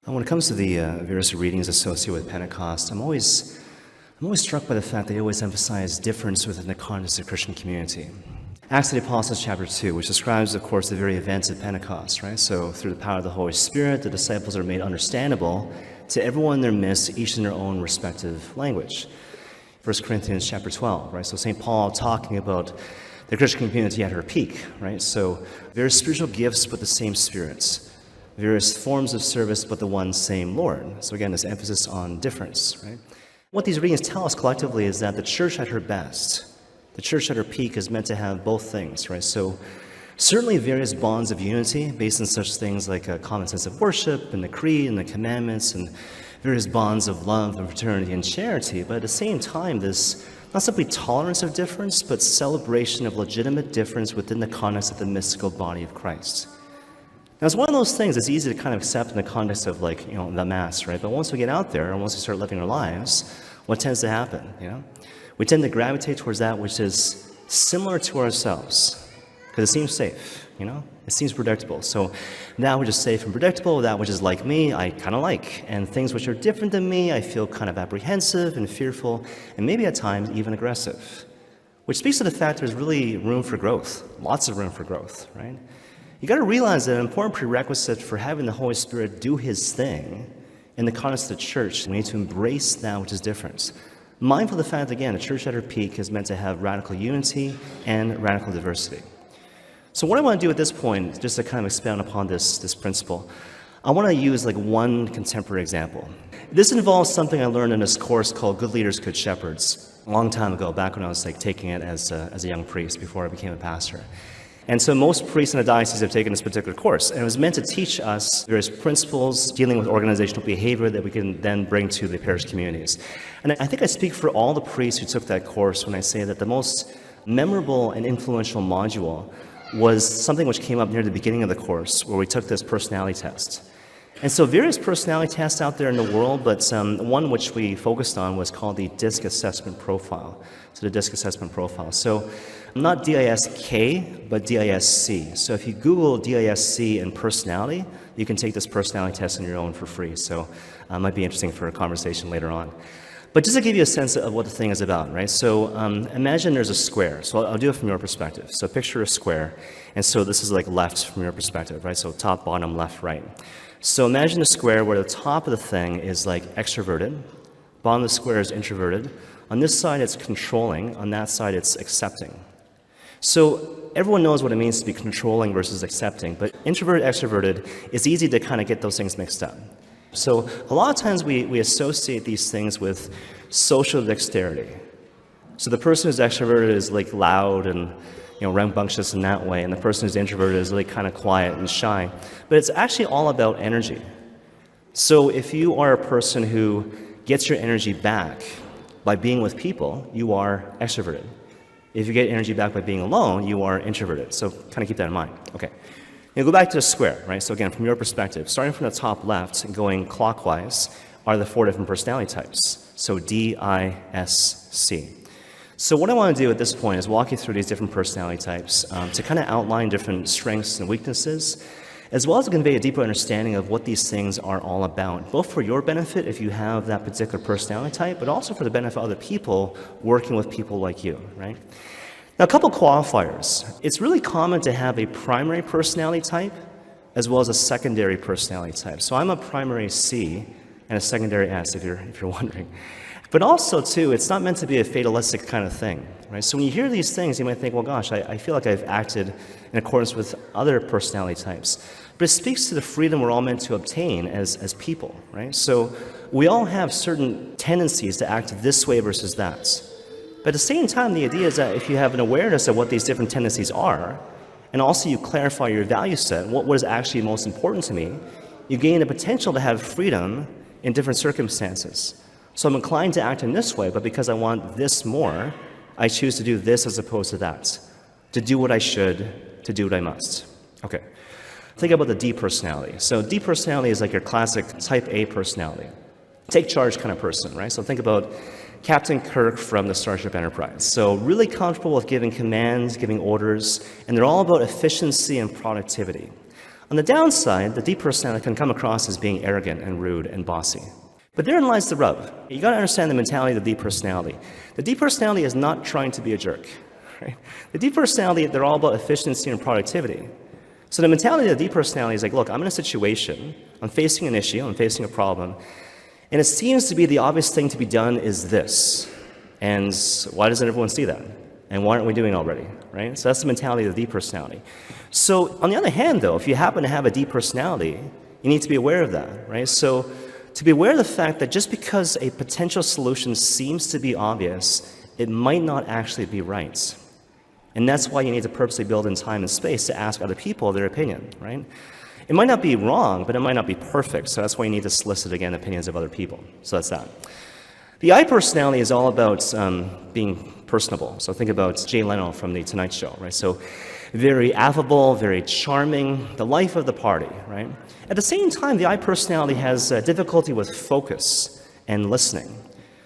When it comes to the various readings associated with Pentecost, I'm always struck by the fact they always emphasize difference within the context of the Christian community. Acts of the Apostles chapter 2, which describes, of course, the very events of Pentecost, right? So through the power of the Holy Spirit, the disciples are made understandable to everyone in their midst, each in their own respective language. 1 Corinthians chapter 12, right? So St. Paul talking about the Christian community at her peak, right? So various spiritual gifts, but the same spirits. Various forms of service, but the one same Lord. So again, this emphasis on difference, right? What these readings tell us collectively is that the church at her best, the church at her peak is meant to have both things, right? So certainly various bonds of unity based on such things like a common sense of worship and the creed and the commandments and various bonds of love and fraternity and charity, but at the same time, this not simply tolerance of difference, but celebration of legitimate difference within the context of the mystical body of Christ. Now, it's one of those things that's easy to kind of accept in the context of, the Mass, right? But once we get out there and once we start living our lives, what tends to happen, We tend to gravitate towards that which is similar to ourselves because it seems safe, It seems predictable. So that which is safe and predictable, that which is like me, I kind of like. And things which are different than me, I feel kind of apprehensive and fearful and maybe at times even aggressive, which speaks to the fact there's really room for growth, lots of room for growth, right? You got to realize that an important prerequisite for having the Holy Spirit do his thing in the context of the church, we need to embrace that which is different. Mindful of the fact, again, the church at her peak is meant to have radical unity and radical diversity. So what I want to do at this point, just to kind of expound upon this principle, I want to use one contemporary example. This involves something I learned in this course called Good Leaders, Good Shepherds, a long time ago, back when I was taking it as a young priest before I became a pastor. And so most priests in the diocese have taken this particular course, and it was meant to teach us various principles dealing with organizational behavior that we can then bring to the parish communities. And I think I speak for all the priests who took that course when I say that the most memorable and influential module was something which came up near the beginning of the course, where we took this personality test. And so various personality tests out there in the world, but one which we focused on was called the DISC assessment profile. So the DISC assessment profile. So not DISK, but DISC. So if you Google DISC and personality, you can take this personality test on your own for free. So it might be interesting for a conversation later on. But just to give you a sense of what the thing is about, right? So imagine there's a square. So I'll do it from your perspective. So picture a square. And so this is left from your perspective, right? So top, bottom, left, right. So imagine a square where the top of the thing is extroverted. Bottom of the square is introverted. On this side, it's controlling. On that side, it's accepting. So everyone knows what it means to be controlling versus accepting, but introverted, extroverted, it's easy to kind of get those things mixed up. So a lot of times we associate these things with social dexterity. So the person who's extroverted is loud and rambunctious in that way, and the person who's introverted is kind of quiet and shy. But it's actually all about energy. So if you are a person who gets your energy back by being with people, you are extroverted. If you get energy back by being alone, you are introverted. So kind of keep that in mind. Okay. Now go back to the square, right? So again, from your perspective, starting from the top left and going clockwise are the 4 different personality types. So D, I, S, C. So what I want to do at this point is walk you through these different personality types to kind of outline different strengths and weaknesses, as well as to convey a deeper understanding of what these things are all about, both for your benefit if you have that particular personality type, but also for the benefit of other people working with people like you, right? Now, a couple qualifiers. It's really common to have a primary personality type as well as a secondary personality type. So I'm a primary C and a secondary S, if you're wondering. But also, too, it's not meant to be a fatalistic kind of thing, right? So when you hear these things, you might think, well, gosh, I feel like I've acted in accordance with other personality types. But it speaks to the freedom we're all meant to obtain as people, right? So we all have certain tendencies to act this way versus that. But at the same time, the idea is that if you have an awareness of what these different tendencies are, and also you clarify your value set, what is actually most important to me, you gain the potential to have freedom in different circumstances. So I'm inclined to act in this way, but because I want this more, I choose to do this as opposed to that. To do what I should, to do what I must. Okay. Think about the D personality. So D personality is your classic type A personality. Take charge kind of person, right? So think about Captain Kirk from the Starship Enterprise. So really comfortable with giving commands, giving orders, and they're all about efficiency and productivity. On the downside, the D personality can come across as being arrogant and rude and bossy. But therein lies the rub. You got to understand the mentality of the D personality. The D personality is not trying to be a jerk. Right? The D personality, they're all about efficiency and productivity. So the mentality of the D personality is like, look, I'm in a situation, I'm facing an issue, I'm facing a problem, and it seems to be the obvious thing to be done is this. And why doesn't everyone see that? And why aren't we doing it already, right? So that's the mentality of the D personality. So on the other hand, though, if you happen to have a D personality, you need to be aware of that, right? So to be aware of the fact that just because a potential solution seems to be obvious, it might not actually be right. And that's why you need to purposely build in time and space to ask other people their opinion, right? It might not be wrong, but it might not be perfect. So that's why you need to solicit, again, opinions of other people. So that's that. The I personality is all about being personable. So think about Jay Leno from The Tonight Show, right? So very affable, very charming, the life of the party, right? At the same time, the I personality has difficulty with focus and listening.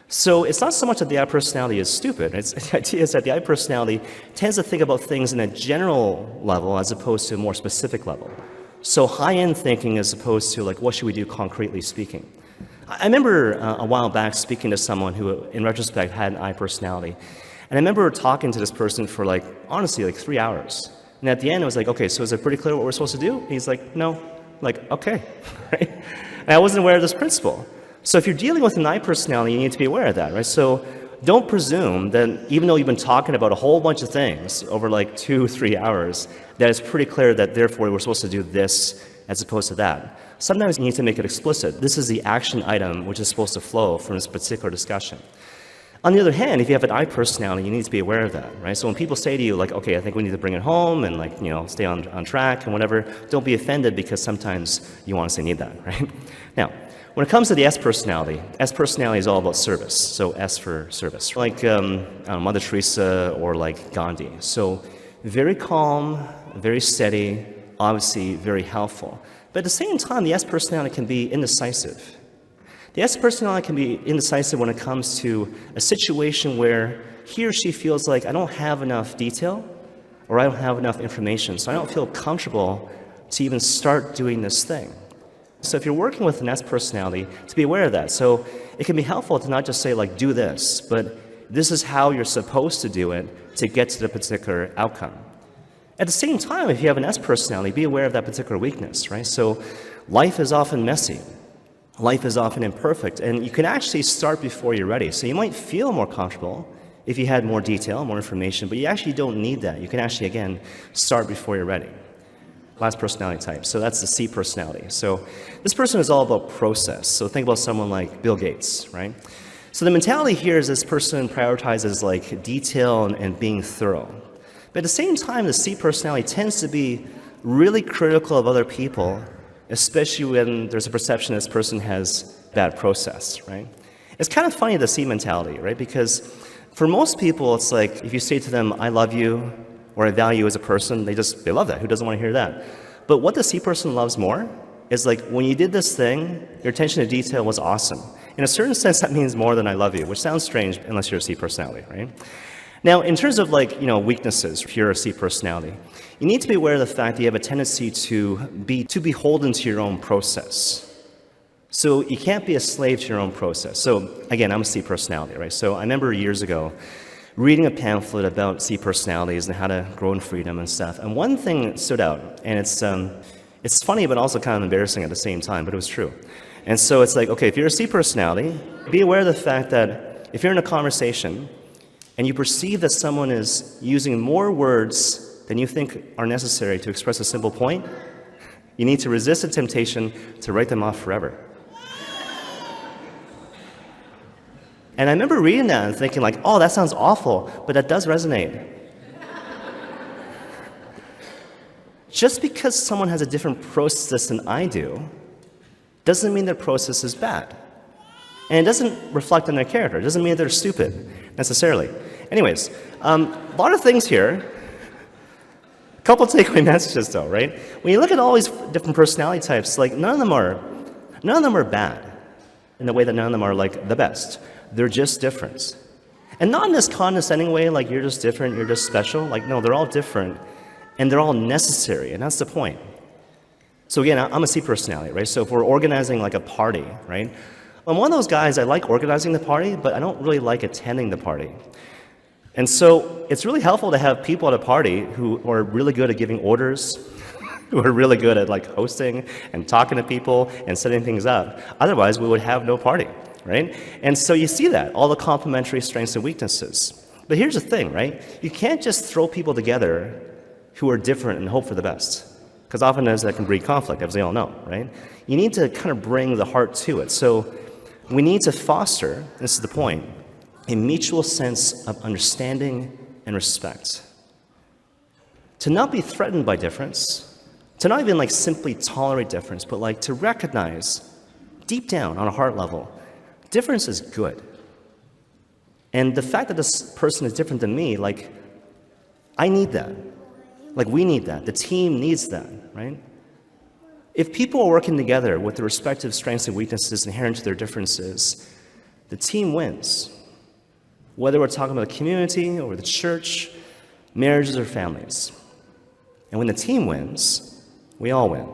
So it's not so much that the I personality is stupid. The idea is that the I personality tends to think about things in a general level as opposed to a more specific level. So high-end thinking as opposed to like, what should we do concretely speaking? I remember a while back speaking to someone who, in retrospect, had an I personality. And I remember talking to this person for like, honestly, like 3 hours. And at the end, it was like, okay, so is it pretty clear what we're supposed to do? And he's like, no. Like, okay, right? And I wasn't aware of this principle. So if you're dealing with an I personality, you need to be aware of that, right? So don't presume that even though you've been talking about a whole bunch of things over like 2-3 hours, that it's pretty clear that therefore we're supposed to do this as opposed to that. Sometimes you need to make it explicit. This is the action item which is supposed to flow from this particular discussion. On the other hand, if you have an I personality, you need to be aware of that, right? So when people say to you, like, okay, I think we need to bring it home and like, stay on track and whatever, don't be offended because sometimes you honestly need that, right? Now, when it comes to the S personality is all about service. So S for service. Like Mother Teresa or like Gandhi. So very calm, very steady, obviously very helpful. But at the same time, the S personality can be indecisive. The S personality can be indecisive when it comes to a situation where he or she feels like I don't have enough detail or I don't have enough information, so I don't feel comfortable to even start doing this thing. So if you're working with an S personality, to be aware of that. So it can be helpful to not just say like, do this, but this is how you're supposed to do it to get to the particular outcome. At the same time, if you have an S personality, be aware of that particular weakness, right? So life is often messy. Life is often imperfect, and you can actually start before you're ready. So you might feel more comfortable if you had more detail, more information, but you actually don't need that. You can actually, again, start before you're ready. Last personality type. So that's the C personality. So this person is all about process. So think about someone like Bill Gates, right? So the mentality here is this person prioritizes like detail and being thorough. But at the same time, the C personality tends to be really critical of other people, especially when there's a perception this person has bad process, right? It's kind of funny, the C mentality, right? Because for most people, it's like if you say to them, I love you, or I value you as a person, they love that. Who doesn't want to hear that? But what the C person loves more is like, when you did this thing, your attention to detail was awesome. In a certain sense, that means more than I love you, which sounds strange unless you're a C personality, right? Now, in terms of like, weaknesses, if you're a C personality, you need to be aware of the fact that you have a tendency to be beholden to your own process. So you can't be a slave to your own process. So again, I'm a C personality, right? So I remember years ago reading a pamphlet about C personalities and how to grow in freedom and stuff. And one thing stood out, and it's funny but also kind of embarrassing at the same time, but it was true. And so it's like, okay, if you're a C personality, be aware of the fact that if you're in a conversation and you perceive that someone is using more words than you think are necessary to express a simple point, you need to resist the temptation to write them off forever. And I remember reading that and thinking like, oh, that sounds awful, but that does resonate. Just because someone has a different process than I do, doesn't mean their process is bad. And it doesn't reflect on their character. It doesn't mean that they're stupid, necessarily. Anyways, a lot of things here. A couple takeaway messages, though, right? When you look at all these different personality types, like none of them are bad in the way that none of them are like the best. They're just different. And not in this condescending way, like you're just different, you're just special. Like, no, they're all different, and they're all necessary, and that's the point. So again, I'm a C personality, right? So if we're organizing like a party, right? I'm one of those guys, I like organizing the party, but I don't really like attending the party. And so it's really helpful to have people at a party who are really good at giving orders, who are really good at like hosting and talking to people and setting things up. Otherwise, we would have no party, right? And so you see that, all the complementary strengths and weaknesses. But here's the thing, right? You can't just throw people together who are different and hope for the best. Because often that can breed conflict, as we all know, right? You need to kind of bring the heart to it. So we need to foster, this is the point, a mutual sense of understanding and respect. To not be threatened by difference, to not even like simply tolerate difference, but like to recognize deep down on a heart level, difference is good. And the fact that this person is different than me, like, I need that. Like, we need that. The team needs that, right? If people are working together with the respective strengths and weaknesses inherent to their differences, the team wins. Whether we're talking about the community or the church, marriages or families. And when the team wins, we all win.